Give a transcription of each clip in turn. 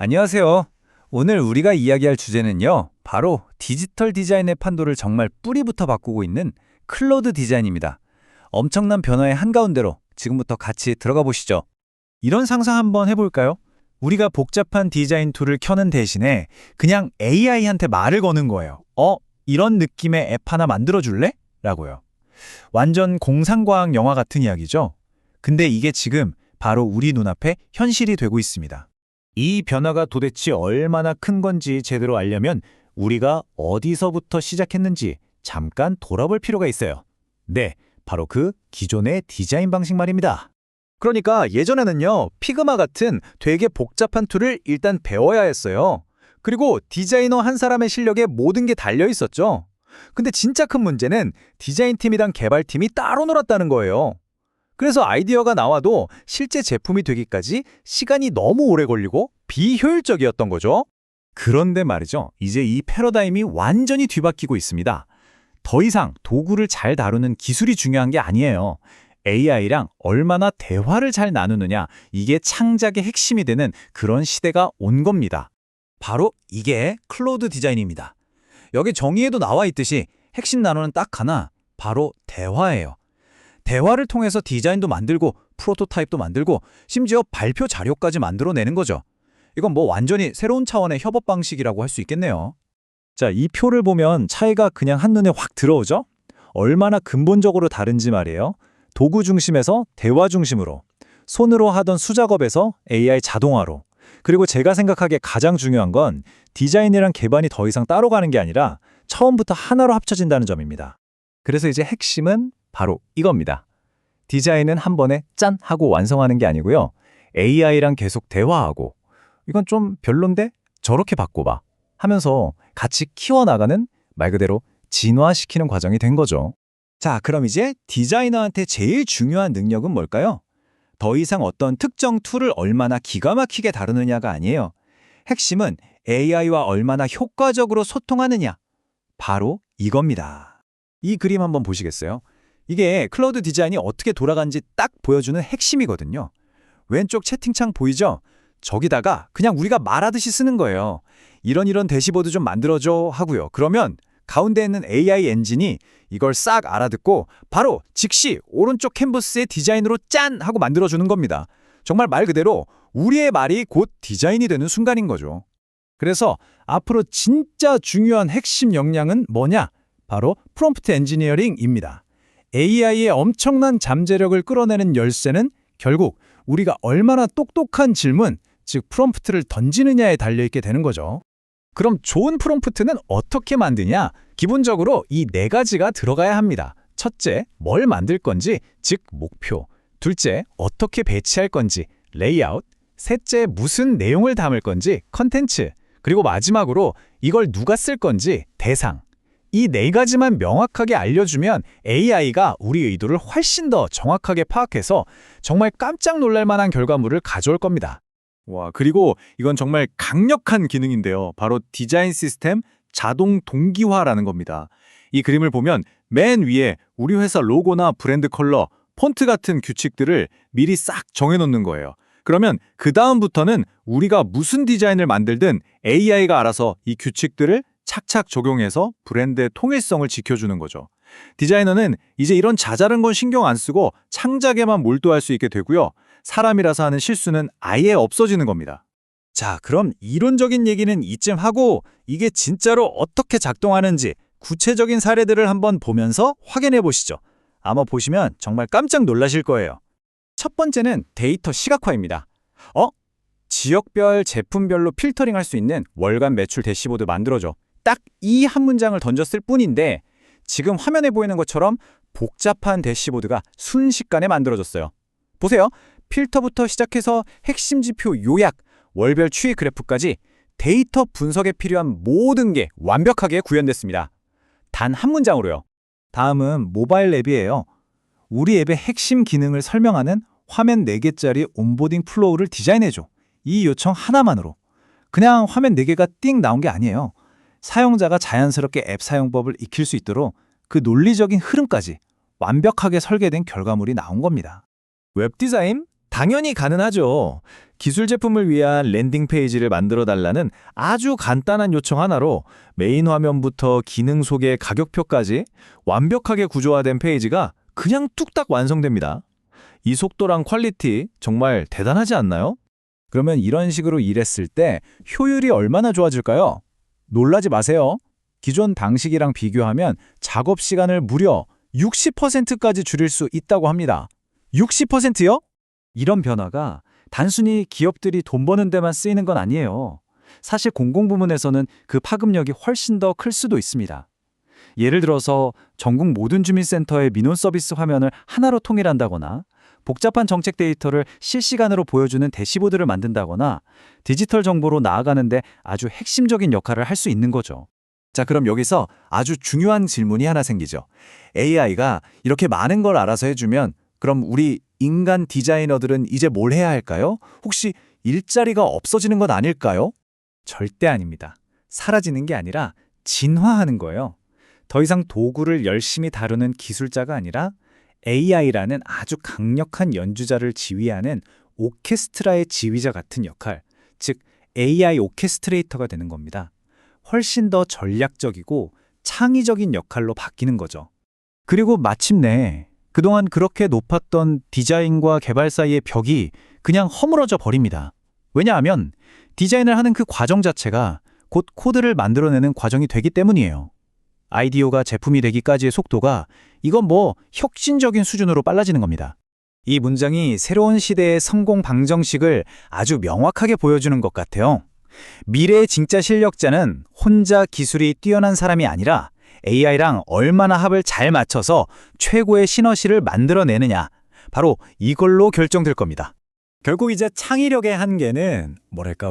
안녕하세요. 오늘 우리가 이야기할 주제는요, 바로 디지털 디자인의 판도를 정말 뿌리부터 바꾸고 있는 클로드 디자인입니다. 엄청난 변화의 한가운데로 지금부터 같이 들어가 보시죠. 이런 상상 한번 해볼까요? 우리가 복잡한 디자인 툴을 켜는 대신에 그냥 AI한테 말을 거는 거예요. 이런 느낌의 앱 하나 만들어줄래? 라고요. 완전 공상과학 영화 같은 이야기죠. 근데 이게 지금 바로 우리 눈앞에 현실이 되고 있습니다. 이 변화가 도대체 얼마나 큰 건지 제대로 알려면 우리가 어디서부터 시작했는지 잠깐 돌아볼 필요가 있어요. 네, 바로 그 기존의 디자인 방식 말입니다. 그러니까 예전에는요, 피그마 같은 되게 복잡한 툴을 일단 배워야 했어요. 그리고 디자이너 한 사람의 실력에 모든 게 달려 있었죠. 근데 진짜 큰 문제는 디자인팀이랑 개발팀이 따로 놀았다는 거예요. 그래서 아이디어가 나와도 실제 제품이 되기까지 시간이 너무 오래 걸리고 비효율적이었던 거죠. 그런데 말이죠, 이제 이 패러다임이 완전히 뒤바뀌고 있습니다. 더 이상 도구를 잘 다루는 기술이 중요한 게 아니에요. AI랑 얼마나 대화를 잘 나누느냐, 이게 창작의 핵심이 되는 그런 시대가 온 겁니다. 바로 이게 클로드 디자인입니다. 여기 정의에도 나와 있듯이 핵심 단어는 딱 하나, 바로 대화예요. 대화를 통해서 디자인도 만들고 프로토타입도 만들고 심지어 발표 자료까지 만들어내는 거죠. 이건 뭐 완전히 새로운 차원의 협업 방식이라고 할 수 있겠네요. 자, 이 표를 보면 차이가 그냥 한눈에 확 들어오죠? 얼마나 근본적으로 다른지 말이에요. 도구 중심에서 대화 중심으로, 손으로 하던 수작업에서 AI 자동화로, 그리고 제가 생각하기에 가장 중요한 건 디자인이랑 개발이 더 이상 따로 가는 게 아니라 처음부터 하나로 합쳐진다는 점입니다. 그래서 이제 핵심은 바로 이겁니다. 디자인은 한 번에 짠 하고 완성하는 게 아니고요. AI랑 계속 대화하고, 이건 좀 별론데? 저렇게 바꿔봐 하면서 같이 키워나가는, 말 그대로 진화시키는 과정이 된 거죠. 자, 그럼 이제 디자이너한테 제일 중요한 능력은 뭘까요? 더 이상 어떤 특정 툴을 얼마나 기가 막히게 다루느냐가 아니에요. 핵심은 AI와 얼마나 효과적으로 소통하느냐. 바로 이겁니다. 이 그림 한번 보시겠어요? 이게 클로드 디자인이 어떻게 돌아가는지 딱 보여주는 핵심이거든요. 왼쪽 채팅창 보이죠? 저기다가 그냥 우리가 말하듯이 쓰는 거예요. 이런 대시보드 좀 만들어줘 하고요. 그러면 가운데 있는 AI 엔진이 이걸 싹 알아듣고 바로 즉시 오른쪽 캔버스의 디자인으로 짠! 하고 만들어주는 겁니다. 정말 말 그대로 우리의 말이 곧 디자인이 되는 순간인 거죠. 그래서 앞으로 진짜 중요한 핵심 역량은 뭐냐? 바로 프롬프트 엔지니어링입니다. AI의 엄청난 잠재력을 끌어내는 열쇠는 결국 우리가 얼마나 똑똑한 질문, 즉 프롬프트를 던지느냐에 달려있게 되는 거죠. 그럼 좋은 프롬프트는 어떻게 만드냐? 기본적으로 이 네 가지가 들어가야 합니다. 첫째, 뭘 만들 건지, 즉 목표. 둘째, 어떻게 배치할 건지, 레이아웃. 셋째, 무슨 내용을 담을 건지, 컨텐츠. 그리고 마지막으로 이걸 누가 쓸 건지, 대상. 이 네 가지만 명확하게 알려주면 AI가 우리 의도를 훨씬 더 정확하게 파악해서 정말 깜짝 놀랄 만한 결과물을 가져올 겁니다. 와, 그리고 이건 정말 강력한 기능인데요. 바로 디자인 시스템 자동 동기화라는 겁니다. 이 그림을 보면 맨 위에 우리 회사 로고나 브랜드 컬러, 폰트 같은 규칙들을 미리 싹 정해놓는 거예요. 그러면 그 다음부터는 우리가 무슨 디자인을 만들든 AI가 알아서 이 규칙들을 착착 적용해서 브랜드의 통일성을 지켜주는 거죠. 디자이너는 이제 이런 자잘한 건 신경 안 쓰고 창작에만 몰두할 수 있게 되고요. 사람이라서 하는 실수는 아예 없어지는 겁니다. 자, 그럼 이론적인 얘기는 이쯤 하고 이게 진짜로 어떻게 작동하는지 구체적인 사례들을 한번 보면서 확인해 보시죠. 아마 보시면 정말 깜짝 놀라실 거예요. 첫 번째는 데이터 시각화입니다. 지역별, 제품별로 필터링할 수 있는 월간 매출 대시보드 만들어줘. 딱 이 한 문장을 던졌을 뿐인데 지금 화면에 보이는 것처럼 복잡한 대시보드가 순식간에 만들어졌어요. 보세요. 필터부터 시작해서 핵심 지표 요약, 월별 추이 그래프까지 데이터 분석에 필요한 모든 게 완벽하게 구현됐습니다. 단 한 문장으로요. 다음은 모바일 앱이에요. 우리 앱의 핵심 기능을 설명하는 화면 4개짜리 온보딩 플로우를 디자인해줘. 이 요청 하나만으로. 그냥 화면 4개가 띵 나온 게 아니에요. 사용자가 자연스럽게 앱 사용법을 익힐 수 있도록 그 논리적인 흐름까지 완벽하게 설계된 결과물이 나온 겁니다. 웹 디자인? 당연히 가능하죠. 기술 제품을 위한 랜딩 페이지를 만들어 달라는 아주 간단한 요청 하나로 메인 화면부터 기능 소개, 가격표까지 완벽하게 구조화된 페이지가 그냥 뚝딱 완성됩니다. 이 속도랑 퀄리티 정말 대단하지 않나요? 그러면 이런 식으로 일했을 때 효율이 얼마나 좋아질까요? 놀라지 마세요. 기존 방식이랑 비교하면 작업 시간을 무려 60%까지 줄일 수 있다고 합니다. 60%요? 이런 변화가 단순히 기업들이 돈 버는 데만 쓰이는 건 아니에요. 사실 공공부문에서는 그 파급력이 훨씬 더 클 수도 있습니다. 예를 들어서 전국 모든 주민센터의 민원 서비스 화면을 하나로 통일한다거나 복잡한 정책 데이터를 실시간으로 보여주는 대시보드를 만든다거나 디지털 정보로 나아가는데 아주 핵심적인 역할을 할 수 있는 거죠. 자, 그럼 여기서 아주 중요한 질문이 하나 생기죠. AI가 이렇게 많은 걸 알아서 해주면 그럼 우리 인간 디자이너들은 이제 뭘 해야 할까요? 혹시 일자리가 없어지는 건 아닐까요? 절대 아닙니다. 사라지는 게 아니라 진화하는 거예요. 더 이상 도구를 열심히 다루는 기술자가 아니라 AI라는 아주 강력한 연주자를 지휘하는 오케스트라의 지휘자 같은 역할, 즉 AI 오케스트레이터가 되는 겁니다. 훨씬 더 전략적이고 창의적인 역할로 바뀌는 거죠. 그리고 마침내 그동안 그렇게 높았던 디자인과 개발 사이의 벽이 그냥 허물어져 버립니다. 왜냐하면 디자인을 하는 그 과정 자체가 곧 코드를 만들어내는 과정이 되기 때문이에요. 아이디어가 제품이 되기까지의 속도가 이건 뭐 혁신적인 수준으로 빨라지는 겁니다. 이 문장이 새로운 시대의 성공 방정식을 아주 명확하게 보여주는 것 같아요. 미래의 진짜 실력자는 혼자 기술이 뛰어난 사람이 아니라 AI랑 얼마나 합을 잘 맞춰서 최고의 시너지를 만들어내느냐, 바로 이걸로 결정될 겁니다. 결국 이제 창의력의 한계는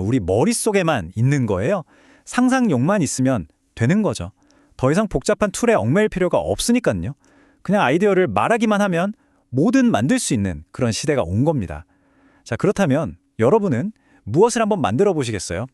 우리 머릿속에만 있는 거예요. 상상력만 있으면 되는 거죠. 더 이상 복잡한 툴에 얽매일 필요가 없으니까요. 그냥 아이디어를 말하기만 하면 뭐든 만들 수 있는 그런 시대가 온 겁니다. 자, 그렇다면 여러분은 무엇을 한번 만들어 보시겠어요?